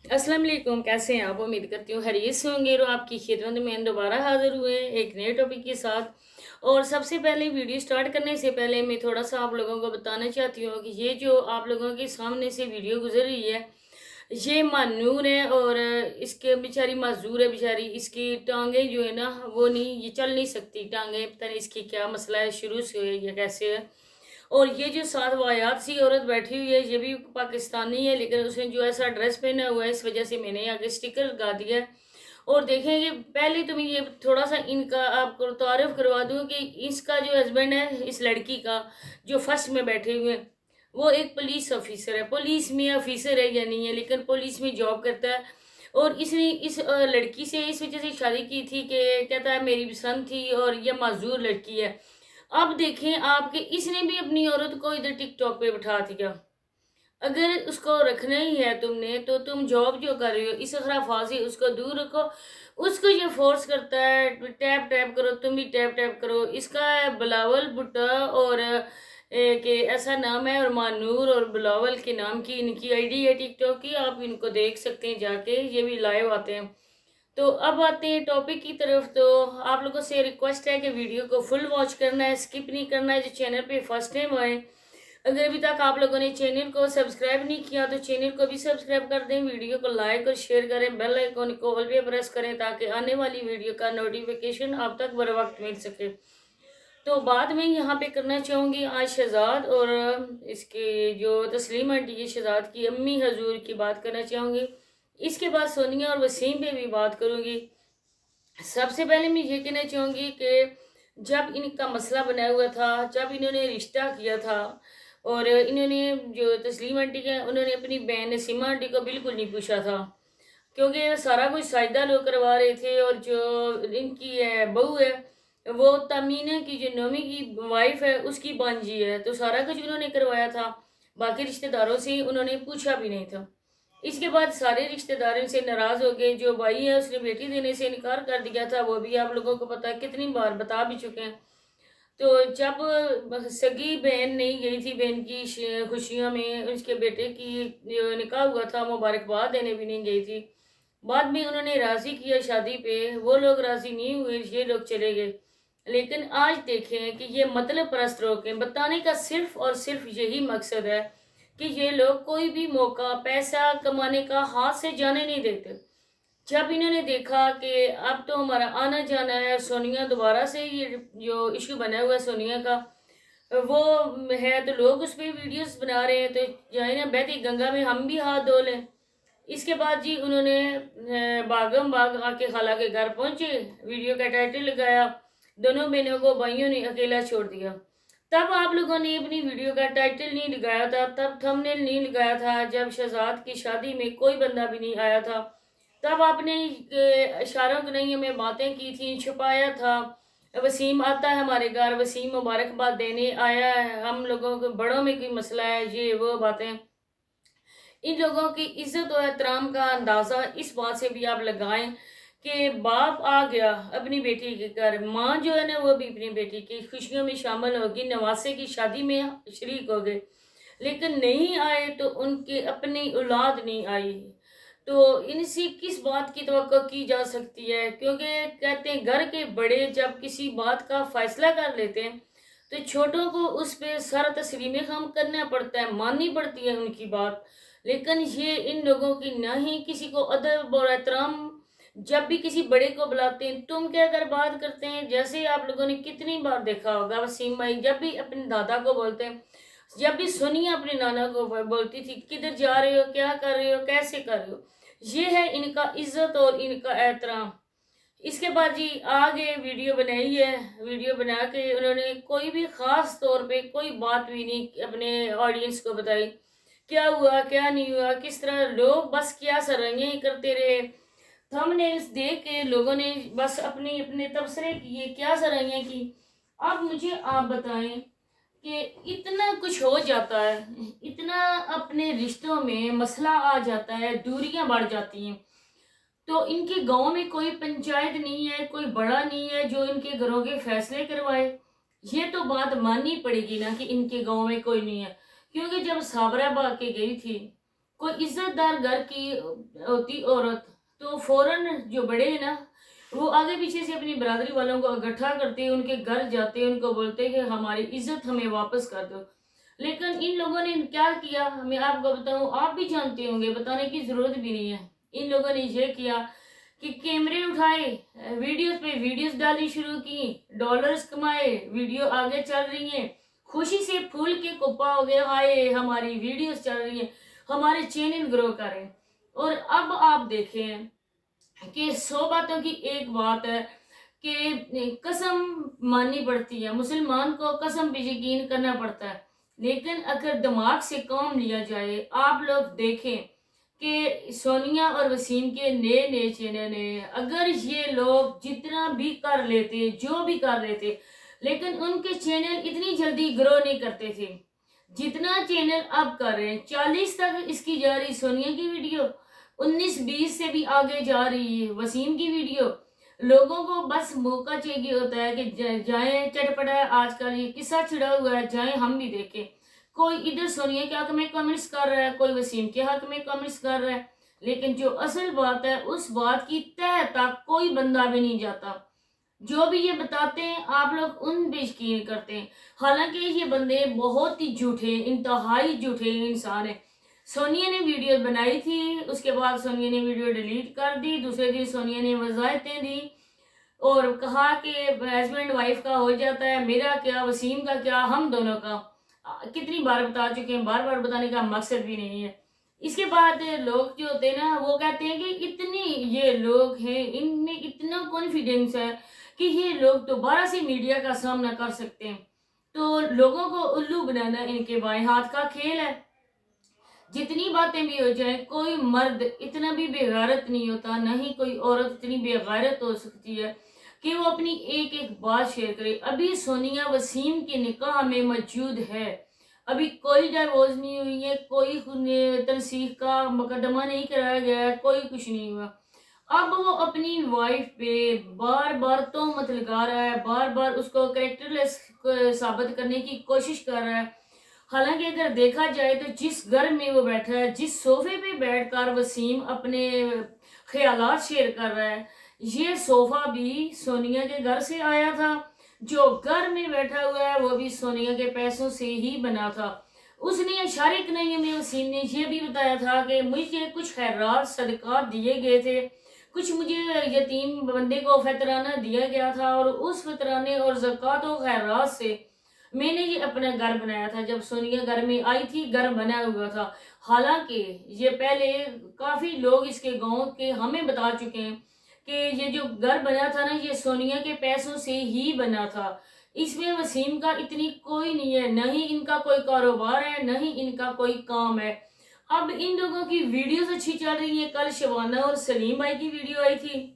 अस्सलाम वालेकुम। कैसे हैं आप? उम्मीद करती हूँ खैरियत से होंगे। और आपकी खिदमत में दोबारा हाजिर हुए हैं एक नए टॉपिक के साथ। और सबसे पहले वीडियो स्टार्ट करने से पहले मैं थोड़ा सा आप लोगों को बताना चाहती हूँ कि ये जो आप लोगों के सामने से वीडियो गुजर रही है, ये मानूर है और इसके बेचारी माजूर है। बेचारी इसकी टांगें जो है ना वो नहीं, ये चल नहीं सकती टांगें। पता नहीं इसकी क्या मसला है, शुरू से है या कैसे है। और ये जो साथ वायात सी औरत बैठी हुई है, ये भी पाकिस्तानी है, लेकिन उसने जो ऐसा ड्रेस पहना हुआ है इस वजह से मैंने आगे स्टिकर लगा दिया है। और देखेंगे, पहले तो मैं ये थोड़ा सा इनका आपको तारुफ करवा दूं कि इसका जो हस्बैंड है इस लड़की का, जो फर्स्ट में बैठे हुए हैं, वो एक पुलिस ऑफिसर है। पुलिस में ऑफिसर है या नहीं है, लेकिन पुलिस में जॉब करता है। और इसने इस लड़की से इस वजह से शादी की थी कि कहता है मेरी पसंद थी और ये माजूर लड़की है। अब देखें आपके, इसने भी अपनी औरत को इधर टिकटॉक पे बैठा दिया। अगर उसको रखना ही है तुमने, तो तुम जॉब जो कर रही हो इस खराफा से उसको दूर रखो। उसको ये फोर्स करता है टैप टैप करो, तुम भी टैप टैप करो। इसका है बिलावल भुट्टा और के ऐसा नाम है, और मानूर और बिलावल के नाम की इनकी आईडी है टिकटॉक की। आप इनको देख सकते हैं जाके, ये भी लाइव आते हैं। तो अब आते हैं टॉपिक की तरफ। तो आप लोगों से रिक्वेस्ट है कि वीडियो को फुल वॉच करना है, स्किप नहीं करना है। जो चैनल पे फर्स्ट टाइम आए, अगर अभी तक आप लोगों ने चैनल को सब्सक्राइब नहीं किया तो चैनल को भी सब्सक्राइब कर दें, वीडियो को लाइक और शेयर करें, बेल आइकन को ऑल पे प्रेस करें ताकि आने वाली वीडियो का नोटिफिकेशन आप तक बर वक्त मिल सके। तो बाद में यहाँ पे करना चाहूँगी आज शहजाद और इसके जो तस्लीम आंटी है, शहजाद की अम्मी हजूर की बात करना चाहूँगी। इसके बाद सोनिया और वसीम पे भी बात करूँगी। सबसे पहले मैं ये कहना चाहूँगी कि जब इनका मसला बना हुआ था, जब इन्होंने रिश्ता किया था, और इन्होंने जो तस्लीम आंटी है उन्होंने अपनी बहन नसीमा आंटी को बिल्कुल नहीं पूछा था, क्योंकि सारा कुछ साजिदा लोग करवा रहे थे। और जो इनकी बहू है वो तमीना की जो नोमी की वाइफ है उसकी बांजी है, तो सारा कुछ उन्होंने करवाया था। बाकी रिश्तेदारों से उन्होंने पूछा भी नहीं था। इसके बाद सारे रिश्तेदारों से नाराज हो गए। जो भाई है उसने बेटी देने से इनकार कर दिया था, वो भी आप लोगों को पता है, कितनी बार बता भी चुके हैं। तो जब सगी बहन नहीं गई थी बहन की खुशियों में, उसके बेटे की जो निकाह हुआ था मुबारकबाद देने भी नहीं गई थी। बाद में उन्होंने राजी किया शादी पे, वो लोग राजी नहीं हुए, ये लोग चले गए। लेकिन आज देखें कि ये मतलब परस्त लोग हैं। बताने का सिर्फ और सिर्फ यही मकसद है कि ये लोग कोई भी मौका पैसा कमाने का हाथ से जाने नहीं देते। जब इन्होंने देखा कि अब तो हमारा आना जाना है, सोनिया दोबारा से ये जो इशू बना हुआ है सोनिया का वो है, तो लोग उस पर वीडियोस बना रहे हैं, तो जाए ना बहती गंगा में हम भी हाथ धो लें। इसके बाद जी उन्होंने बागम बाग आके खाला के घर पहुंचे, वीडियो का टाइटल लगाया, दोनों बहनों को भाइयों ने अकेला छोड़ दिया। तब आप लोगों ने अपनी वीडियो का टाइटल नहीं लगाया था, तब थंबनेल नहीं लगाया था, जब शहजाद की शादी में कोई बंदा भी नहीं आया था, तब आपने इशारों की नहीं हमें बातें की थी, छुपाया था। वसीम आता है हमारे घर, वसीम मुबारकबाद देने आया है, हम लोगों के बड़ों में कोई मसला है, ये वो बातें। इन लोगों की इज्जत और एहतराम का अंदाज़ा इस बात से भी आप लगाएं कि बाप आ गया अपनी बेटी के घर, माँ जो है ना वो भी अपनी बेटी की खुशियों में शामिल होगी, नवासे की शादी में शरीक हो गए, लेकिन नहीं आए तो उनके अपनी औलाद नहीं आई। तो इनसे किस बात की तवक्को की जा सकती है? क्योंकि कहते हैं घर के बड़े जब किसी बात का फैसला कर लेते हैं तो छोटों को उस पर सर तस्लीम खम करना पड़ता है, माननी पड़ती है उनकी बात। लेकिन ये इन लोगों की ना ही किसी को अदब और एहतराम। जब भी किसी बड़े को बुलाते हैं तुम क्या कर बात करते हैं, जैसे आप लोगों ने कितनी बार देखा होगा वसीम भाई जब भी अपने दादा को बोलते हैं, जब भी सोनिया अपने नाना को बोलती थी किधर जा रहे हो, क्या कर रहे हो, कैसे कर रहे हो, ये है इनका इज्जत और इनका एहतराम। इसके बाद जी आगे वीडियो बनाई है, वीडियो बना के उन्होंने कोई भी खास तौर पे कोई बात भी नहीं अपने ऑडियंस को बताई, क्या हुआ क्या नहीं हुआ, किस तरह लोग बस क्या सराहनीय करते रहे। थंबनेल्स देख के लोगों ने बस अपने अपने तबसरे किए, क्या सराहनीय की। अब मुझे आप बताएं कि इतना कुछ हो जाता है, इतना अपने रिश्तों में मसला आ जाता है, दूरियां बढ़ जाती हैं, तो इनके गांव में कोई पंचायत नहीं है, कोई बड़ा नहीं है जो इनके घरों के फैसले करवाए। ये तो बात माननी पड़ेगी ना कि इनके गांव में कोई नहीं है। क्योंकि जब साबरा बा के गई थी कोई इज्जतदार घर की होती औरत तो फौरन जो बड़े हैं ना, वो आगे पीछे से अपनी बरादरी वालों को इकट्ठा करते, उनके घर जाते, उनको बोलते कि हमारी इज्जत हमें वापस कर दो। लेकिन इन लोगों ने क्या किया, मैं आपको बताऊं, आप भी जानते होंगे, बताने की जरूरत भी नहीं है। इन लोगों ने ये किया कि कैमरे उठाए, वीडियोस पे वीडियोस डालनी शुरू की, डॉलर्स कमाए, वीडियो आगे चल रही है, खुशी से फूल के कुप्पा हो गए, हाय हमारी वीडियोस चल रही है, हमारे चैनल ग्रो करें। और अब आप देखें कि 100 बातों की एक बात है कि कसम माननी पड़ती है, मुसलमान को कसम पे यकीन करना पड़ता है। लेकिन अगर दिमाग से काम लिया जाए, आप लोग देखें कि सोनिया और वसीम के नए नए चैनल हैं, अगर ये लोग जितना भी कर लेते, जो भी कर लेते, लेकिन उनके चैनल इतनी जल्दी ग्रो नहीं करते थे जितना चैनल अब कर रहे हैं। 40 तक इसकी जा रही सोनिया की वीडियो, 19-20 से भी आगे जा रही है वसीम की वीडियो। लोगों को बस मौका चाहिए होता है कि जाएं, चटपटा आजकल ये किस्सा छिड़ा हुआ है, जाएं हम भी देखें। कोई इधर सोनिया के हक में कमेंट्स कर रहा है, कोई वसीम के हक में कमेंट्स कर रहा है, लेकिन जो असल बात है उस बात की तह तक कोई बंदा भी नहीं जाता। जो भी ये बताते हैं आप लोग उन पे यकीन करते हैं, हालांकि ये बंदे बहुत ही झूठे, इंतहाई झूठे इंसान है। सोनिया ने वीडियो बनाई थी, उसके बाद सोनिया ने वीडियो डिलीट कर दी, दूसरे दिन सोनिया ने वजाहतें दी और कहा कि हस्बैंड वाइफ का हो जाता है, मेरा क्या, वसीम का क्या, हम दोनों का। कितनी बार बता चुके हैं, बार बार बताने का मकसद भी नहीं है। इसके बाद लोग जो होते हैं ना, वो कहते हैं कि इतनी ये लोग हैं, इनमें इतना कॉन्फिडेंस है कि ये लोग दोबारा से मीडिया का सामना कर सकते हैं। तो लोगों को उल्लू बनाना इनके बाएं हाथ का खेल है। जितनी बातें भी हो जाए, कोई मर्द इतना भी बेगैरत नहीं होता, ना ही कोई औरत इतनी बेगैरत हो सकती है कि वो अपनी एक एक बात शेयर करे। अभी सोनिया वसीम के निकाह में मौजूद है, अभी कोई डाइवोर्स नहीं हुई है, कोई तनसीह का मुकदमा नहीं कराया गया है, कोई कुछ नहीं हुआ। अब वो अपनी वाइफ पे बार बार तोहमत लगा रहा है, बार बार उसको कैरेक्टरलेस साबित करने की कोशिश कर रहा है। हालांकि अगर देखा जाए तो जिस घर में वो बैठा है, जिस सोफे पे बैठकर वसीम अपने ख्यालात शेयर कर रहा है, ये सोफा भी सोनिया के घर से आया था। जो घर में बैठा हुआ है वो भी सोनिया के पैसों से ही बना था। उसने इशारे नहीं में वसीम ने ये भी बताया था कि मुझे कुछ खैरात सदकात दिए गए थे, कुछ मुझे यतीम बंदे को फतराना दिया गया था, और उस फतराने और ज़कात और खैरात से मैंने ये अपना घर बनाया था। जब सोनिया घर में आई थी, घर बना हुआ था। हालांकि ये पहले काफी लोग इसके गांव के हमें बता चुके हैं कि ये जो घर बना था ना, ये सोनिया के पैसों से ही बना था। इसमें वसीम का इतनी कोई नहीं है, न ही इनका कोई कारोबार है, न ही इनका कोई काम है। अब इन लोगों की वीडियोस अच्छी चल रही है। कल शबाना और सलीम भाई की वीडियो आई थी,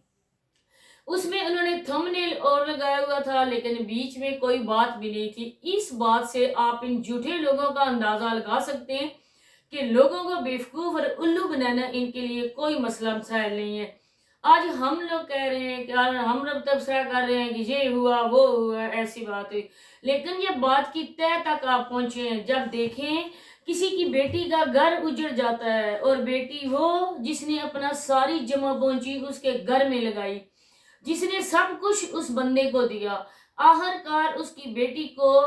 उसमें उन्होंने थंबनेल और लगाया हुआ था, लेकिन बीच में कोई बात भी नहीं थी। इस बात से आप इन झूठे लोगों का अंदाजा लगा सकते हैं कि लोगों को बेवकूफ और उल्लू बनाना इनके लिए कोई मसला मसाइल नहीं है। आज हम लोग कह रहे हैं कि हम लोग तबसरा कर रहे हैं कि ये हुआ वो हुआ, ऐसी बात हुई, लेकिन ये बात की तह तक आप पहुंचे हैं जब देखें किसी की बेटी का घर उजड़ जाता है, और बेटी वो जिसने अपना सारी जमा पूंजी उसके घर में लगाई, जिसने सब कुछ उस बंदे को दिया, आखिरकार उसकी बेटी को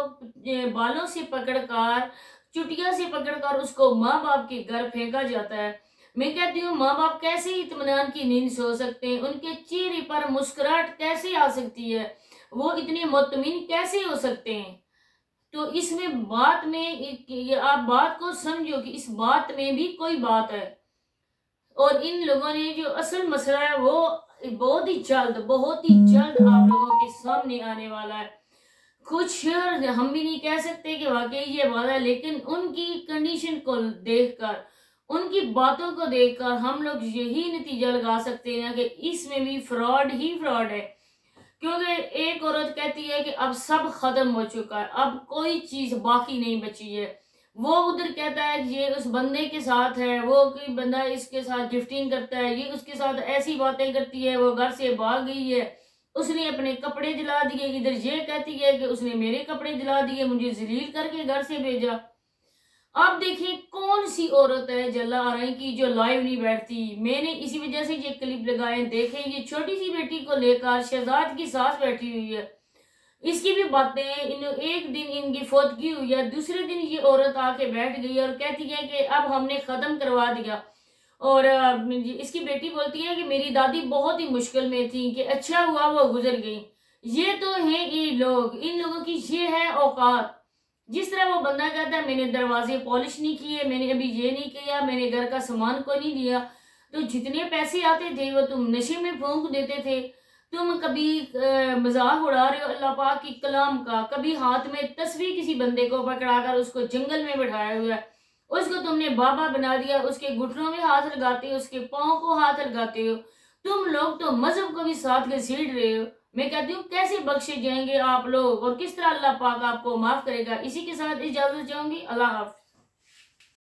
बालों से पकड़कर, चुटिया से पकड़कर उसको माँ बाप के घर फेंका जाता है। मैं कहती हूँ, माँ बाप कैसे इत्मीनान की नींद सो सकते हैं, उनके चेहरे पर मुस्कुराहट कैसे आ सकती है, वो इतने मुतमिन कैसे हो सकते हैं। तो इसमें बात में आप बात को समझो कि इस बात में भी कोई बात है। और इन लोगों ने जो असल मसला है वो बहुत ही जल्द आप लोगों के सामने आने वाला है। कुछ हम भी नहीं कह सकते कि वाकई ये बात है, लेकिन उनकी कंडीशन को देखकर, उनकी बातों को देखकर हम लोग यही नतीजा लगा सकते हैं कि इसमें भी फ्रॉड ही फ्रॉड है। क्योंकि एक औरत कहती है कि अब सब खत्म हो चुका है, अब कोई चीज बाकी नहीं बची है। वो उधर कहता है कि ये उस बंदे के साथ है, वो कोई बंदा इसके साथ गिफ्टिंग करता है, ये उसके साथ ऐसी बातें करती है, वो घर से भाग गई है, उसने अपने कपड़े जला दिए। इधर ये कहती है कि उसने मेरे कपड़े जला दिए, मुझे जलील करके घर से भेजा। अब देखिए कौन सी औरत है जल्ला आ रही की जो लाइव नहीं बैठती। मैंने इसी वजह से ये क्लिप लगाए। देखें ये छोटी सी बेटी को लेकर शहजाद की सास बैठी हुई है, इसकी भी बातें। एक दिन इनकी फौतगी हुई है, दूसरे दिन ये औरत आके बैठ गई और कहती है कि अब हमने खत्म करवा दिया। और इसकी बेटी बोलती है कि मेरी दादी बहुत ही मुश्किल में थी, कि अच्छा हुआ वो गुजर गई। ये तो है ये लोग, इन लोगों की ये है औकात। जिस तरह वो बंदा कहता है मैंने दरवाजे पॉलिश नहीं किए, मैंने अभी ये नहीं किया, मैंने घर का सामान को नहीं लिया, तो जितने पैसे आते थे वो तुम नशे में फूंक देते थे। तुम कभी मजाक उड़ा रहे हो अल्लाह पाक की कलाम का, कभी हाथ में तस्वीर किसी बंदे को पकड़ाकर उसको जंगल में बैठाया हुआ है, उसको तुमने बाबा बना दिया, उसके घुटनों में हाथ लगाते हो, उसके पाँव को हाथ लगाते हो। तुम लोग तो मजहब को भी साथ घसीट रहे हो। मैं कहती हूँ कैसे बख्शे जाएंगे आप लोग और किस तरह अल्लाह पाक आपको माफ करेगा। इसी के साथ इजाजत चाहूंगी। अल्लाह हाफ़िज़।